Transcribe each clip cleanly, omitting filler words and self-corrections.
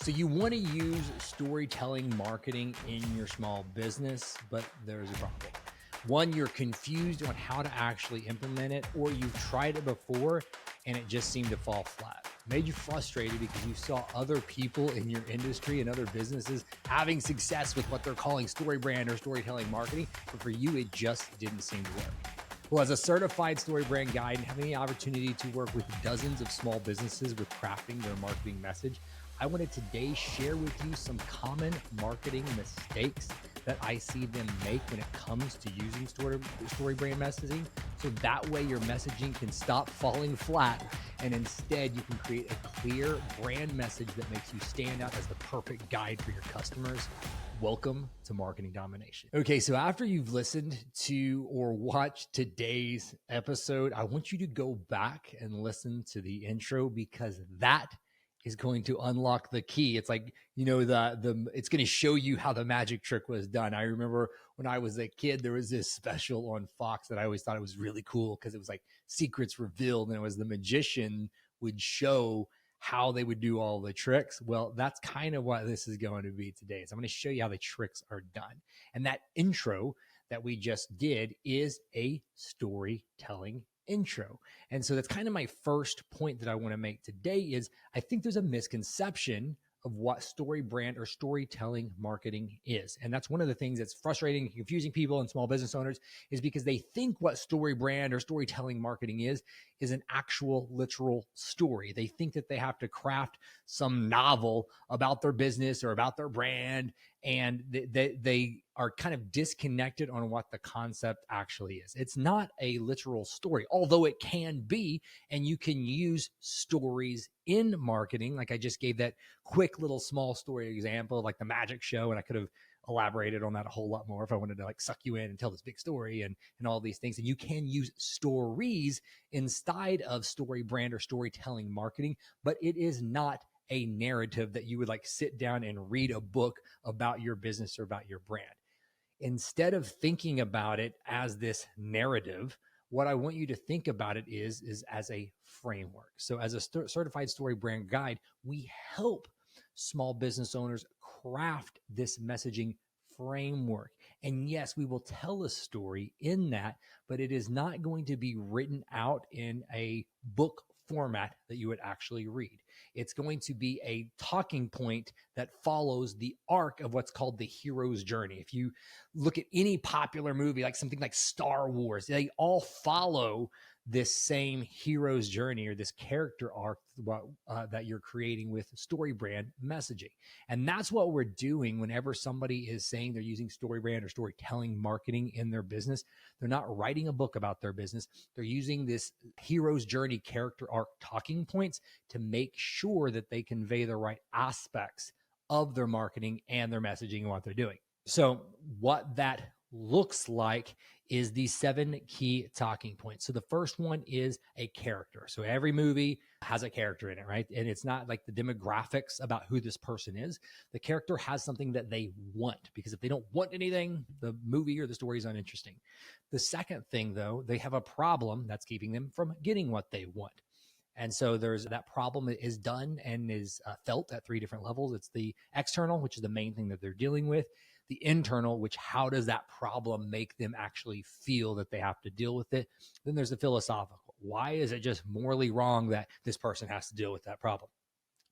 So you want to use storytelling marketing in your small business, but there's a problem. One, you're confused on how to actually implement it, or you've tried it before and it just seemed to fall flat. Made you frustrated because you saw other people in your industry and other businesses having success with what they're calling story brand or storytelling marketing, but for you, it just didn't seem to work. Well, as a certified story brand guide and having the opportunity to work with dozens of small businesses with crafting their marketing message, I want to today share with you some common marketing mistakes that I see them make when it comes to using story brand messaging. So that way your messaging can stop falling flat and instead you can create a clear brand message that makes you stand out as the perfect guide for your customers. Welcome to Marketing Domination. Okay, so after you've listened to or watched today's episode, I want you to go back and listen to the intro because that is going to unlock the key. It's like, it's going to show you how the magic trick was done. I remember when I was a kid, there was this special on Fox that I always thought it was really cool because it was like secrets revealed, and it was the magician would show how they would do all the tricks. Well, that's kind of what this is going to be today. So I'm going to show you how the tricks are done. And that intro that we just did is a storytelling intro. And so that's kind of my first point that I want to make today is I think there's a misconception of what story brand or storytelling marketing is. And that's one of the things that's frustrating and confusing people and small business owners is because they think what story brand or storytelling marketing is an actual literal story. They think that they have to craft some novel about their business or about their brand, and they are kind of disconnected on what the concept actually is. It's not a literal story, although it can be, and you can use stories in marketing. Like I just gave that quick little small story example, like the magic show, and I could have elaborated on that a whole lot more if I wanted to like suck you in and tell this big story and all these things. And you can use stories inside of story brand or storytelling marketing, but it is not a narrative that you would like sit down and read a book about your business or about your brand. Instead of thinking about it as this narrative, what I want you to think about it is as a framework. So as a certified story brand guide, we help small business owners craft this messaging framework. And yes, we will tell a story in that, but it is not going to be written out in a book format that you would actually read. It's going to be a talking point that follows the arc of what's called the hero's journey. If you look at any popular movie, like something like Star Wars, they all follow this same hero's journey or this character arc that you're creating with story brand messaging. And that's what we're doing whenever somebody is saying they're using story brand or storytelling marketing in their business. They're not writing a book about their business. They're using this hero's journey character arc talking points to make sure that they convey the right aspects of their marketing and their messaging and what they're doing. So what that looks like is these 7 key talking points. So the first one is a character. So every movie has a character in it, right? And it's not like the demographics about who this person is. The character has something that they want, because if they don't want anything, the movie or the story is uninteresting. The second thing, though, they have a problem that's keeping them from getting what they want. And so there's that problem is done and is felt at 3 different levels. It's the external, which is the main thing that they're dealing with. The internal, which how does that problem make them actually feel that they have to deal with it? Then there's the philosophical. Why is it just morally wrong that this person has to deal with that problem?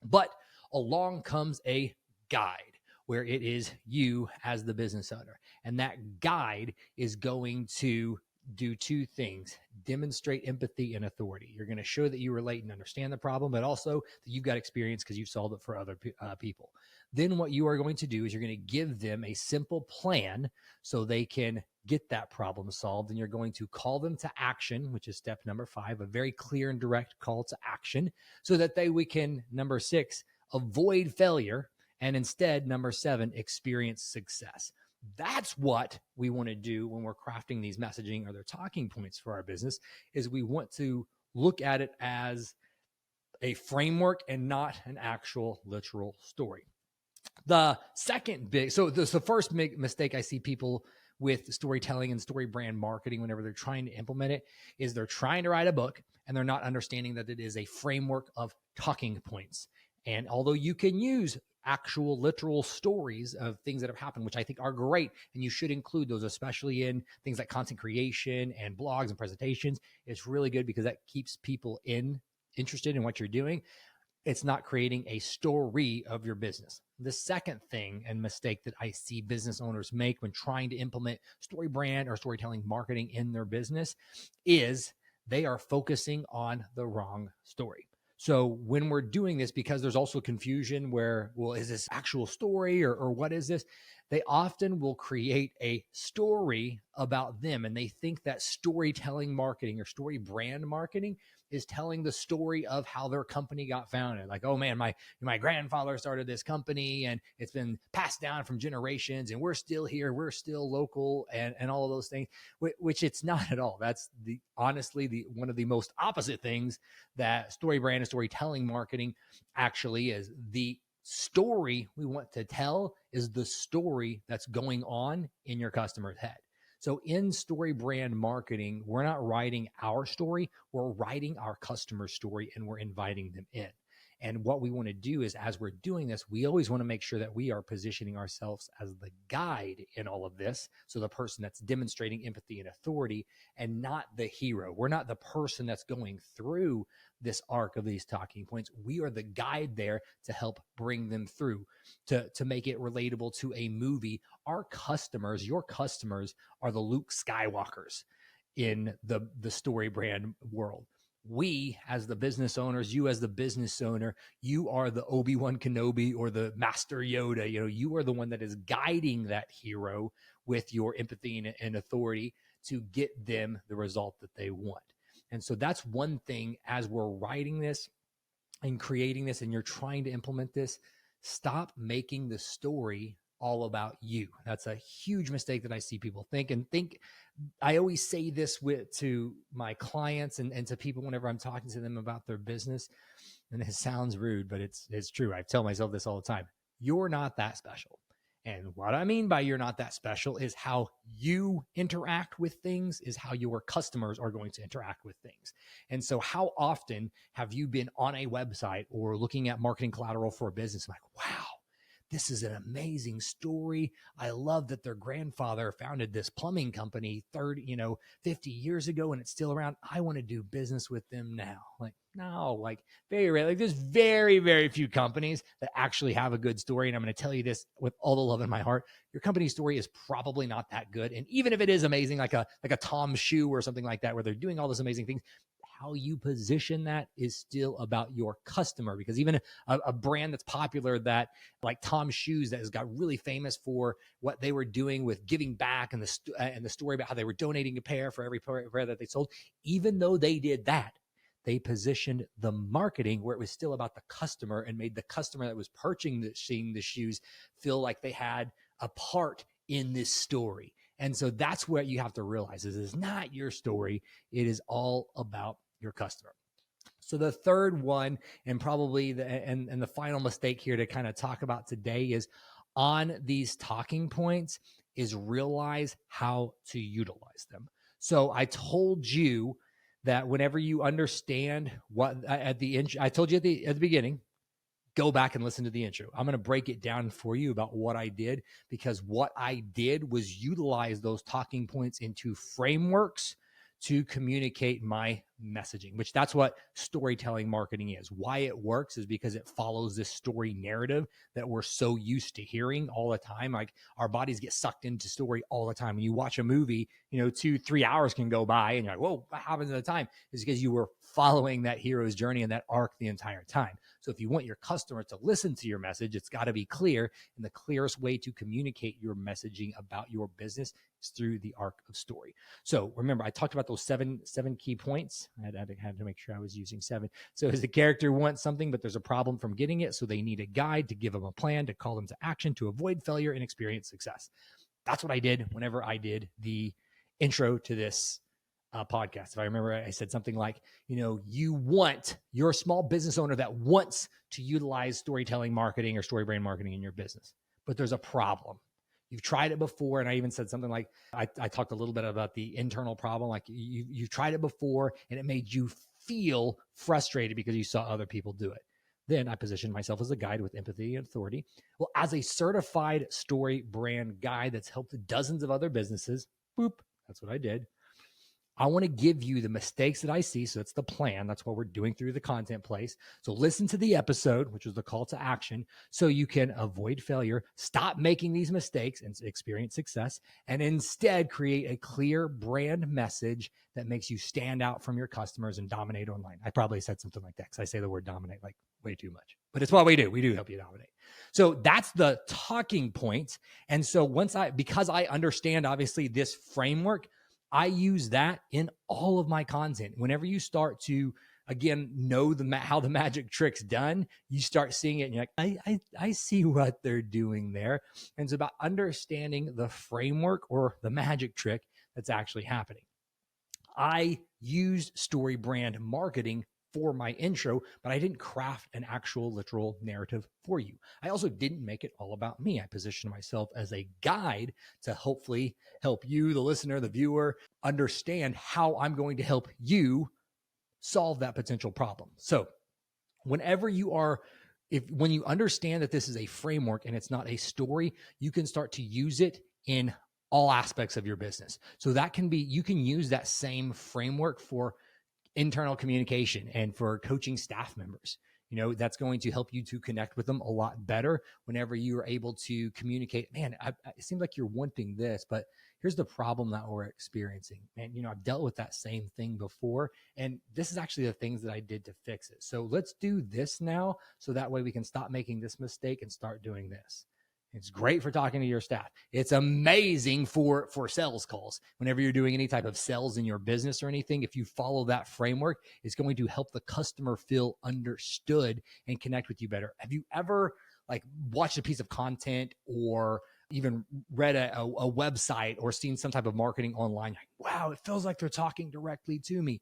But along comes a guide where it is you as the business owner. And that guide is going to do 2 things: demonstrate empathy and authority. You're going to show that you relate and understand the problem, but also that you've got experience because you've solved it for other people. Then what you are going to do is you're going to give them a simple plan so they can get that problem solved. And you're going to call them to action, which is step number 5, a very clear and direct call to action, so that we can, number 6, avoid failure. And instead, number 7, experience success. That's what we want to do when we're crafting these messaging or their talking points for our business, is we want to look at it as a framework and not an actual literal story. The second the first mistake I see people with storytelling and story brand marketing whenever they're trying to implement it is they're trying to write a book and they're not understanding that it is a framework of talking points. And although you can use actual literal stories of things that have happened, which I think are great. And you should include those, especially in things like content creation and blogs and presentations. It's really good because that keeps people interested in what you're doing. It's not creating a story of your business. The second thing and mistake that I see business owners make when trying to implement story brand or storytelling marketing in their business is they are focusing on the wrong story. So when we're doing this, because there's also confusion where, well, is this actual story or what is this? They often will create a story about them, and they think that storytelling marketing or story brand marketing is telling the story of how their company got founded. Like, oh man, my grandfather started this company and it's been passed down from generations and we're still here, we're still local, and all of those things, which it's not at all. That's honestly one of the most opposite things that story brand and storytelling marketing actually is. The story we want to tell is the story that's going on in your customer's head. So in story brand marketing, we're not writing our story, we're writing our customer's story, and we're inviting them in. And what we want to do is, as we're doing this, we always want to make sure that we are positioning ourselves as the guide in all of this. So the person that's demonstrating empathy and authority, and not the hero. We're not the person that's going through this arc of these talking points. We are the guide there to help bring them through, to make it relatable to a movie. Our customers, your customers, are the Luke Skywalkers in the story brand world. We, as the business owners, you as the business owner, you are the Obi-Wan Kenobi or the Master Yoda. You are the one that is guiding that hero with your empathy and authority to get them the result that they want. And so that's one thing as we're writing this and creating this and you're trying to implement this, stop making the story all about you. That's a huge mistake that I see people think. I always say this to my clients and to people whenever I'm talking to them about their business. And it sounds rude, but it's true. I tell myself this all the time. You're not that special. And what I mean by you're not that special is how you interact with things is how your customers are going to interact with things. And so how often have you been on a website or looking at marketing collateral for a business like, wow, this is an amazing story. I love that their grandfather founded this plumbing company 50 years ago and it's still around. I want to do business with them now. Like, no, like very rare. Like there's very, very few companies that actually have a good story. And I'm going to tell you this with all the love in my heart. Your company's story is probably not that good. And even if it is amazing, like a Tom Shoe or something like that, where they're doing all this amazing things, how you position that is still about your customer. Because even a brand that's popular, that like Tom Shoes, that has got really famous for what they were doing with giving back and the story about how they were donating a pair for every pair that they sold, even though they did that, they positioned the marketing where it was still about the customer and made the customer that was purchasing the shoes feel like they had a part in this story. And so that's what you have to realize is it's not your story. It is all about your customer. So the third one, and probably the final mistake here to kind of talk about today is on these talking points is realize how to utilize them. So I told you that whenever you understand what I told you at the beginning, go back and listen to the intro. I'm going to break it down for you about what I did, because what I did was utilize those talking points into frameworks to communicate my messaging, which that's what storytelling marketing is. Why it works is because it follows this story narrative that we're so used to hearing all the time. Like our bodies get sucked into story all the time. When you watch a movie, 2-3 hours can go by and you're like, whoa, what happens at the time? It's because you were following that hero's journey and that arc the entire time. So if you want your customer to listen to your message, it's got to be clear. And the clearest way to communicate your messaging about your business is through the arc of story. So remember, I talked about those seven key points. I had to make sure I was using 7. So as the character wants something, but there's a problem from getting it. So they need a guide to give them a plan, to call them to action, to avoid failure and experience success. That's what I did whenever I did the intro to this podcast. If I remember, I said something like, you're a small business owner that wants to utilize storytelling marketing or story brand marketing in your business, but there's a problem. You've tried it before. And I even said something like, I talked a little bit about the internal problem. Like you've tried it before and it made you feel frustrated because you saw other people do it. Then I position myself as a guide with empathy and authority. Well, as a certified story brand guide that's helped dozens of other businesses, boop, that's what I did. I want to give you the mistakes that I see. So that's the plan. That's what we're doing through the content place. So listen to the episode, which was the call to action, so you can avoid failure, stop making these mistakes and experience success, and instead create a clear brand message that makes you stand out from your customers and dominate online. I probably said something like that because I say the word dominate like way too much, but it's what we do. We do help you dominate. So that's the talking point. And so because I understand obviously this framework, I use that in all of my content. Whenever you start to, again, know how the magic trick's done, you start seeing it and you're like, I see what they're doing there. And it's about understanding the framework or the magic trick that's actually happening. I used story brand marketing for my intro, but I didn't craft an actual literal narrative for you. I also didn't make it all about me. I positioned myself as a guide to hopefully help you, the listener, the viewer, understand how I'm going to help you solve that potential problem. So when you understand that this is a framework and it's not a story, you can start to use it in all aspects of your business. So that can be, you can use that same framework for internal communication and for coaching staff members. That's going to help you to connect with them a lot better whenever you are able to communicate. Man, it seems like you're wanting this, but here's the problem that we're experiencing. Man, I've dealt with that same thing before, and this is actually the things that I did to fix it. So let's do this now, so that way we can stop making this mistake and start doing this. It's great for talking to your staff. It's amazing for sales calls. Whenever you're doing any type of sales in your business or anything, if you follow that framework, it's going to help the customer feel understood and connect with you better. Have you ever watched a piece of content or even read a website or seen some type of marketing online? Wow, it feels like they're talking directly to me.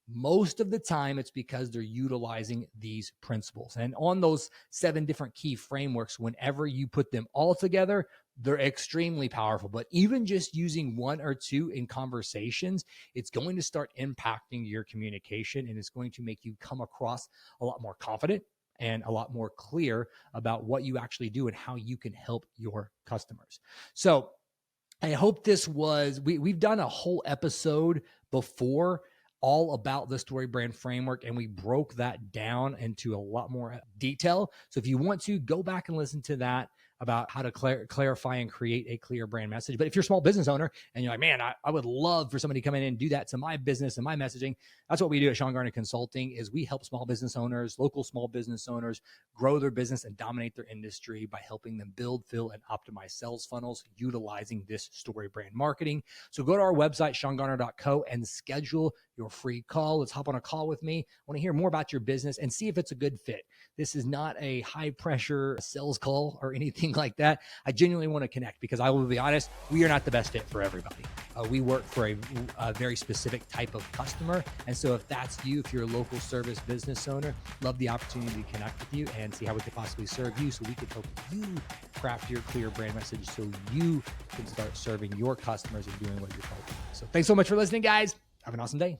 Most of the time, it's because they're utilizing these principles. And on those 7 different key frameworks, whenever you put them all together, they're extremely powerful. But even just using 1 or 2 in conversations, it's going to start impacting your communication, and it's going to make you come across a lot more confident and a lot more clear about what you actually do and how you can help your customers. So I hope we've done a whole episode before all about the story brand framework, and we broke that down into a lot more detail. So if you want to go back and listen to that about how to clarify and create a clear brand message. But if you're a small business owner and you're like, man, I would love for somebody to come in and do that to my business and my messaging. That's what we do at Sean Garner Consulting. Is we help small business owners, local small business owners, grow their business and dominate their industry by helping them build, fill, and optimize sales funnels utilizing this story brand marketing. So go to our website, seangarner.co, and schedule your free call. Let's hop on a call with me. I want to hear more about your business and see if it's a good fit. This is not a high pressure sales call or anything like that. I genuinely want to connect because I will be honest, we are not the best fit for everybody. We work for a very specific type of customer. And so if that's you, if you're a local service business owner, love the opportunity to connect with you and see how we could possibly serve you so we can help you craft your clear brand message so you can start serving your customers and doing what you're called to do. So thanks so much for listening, guys. Have an awesome day.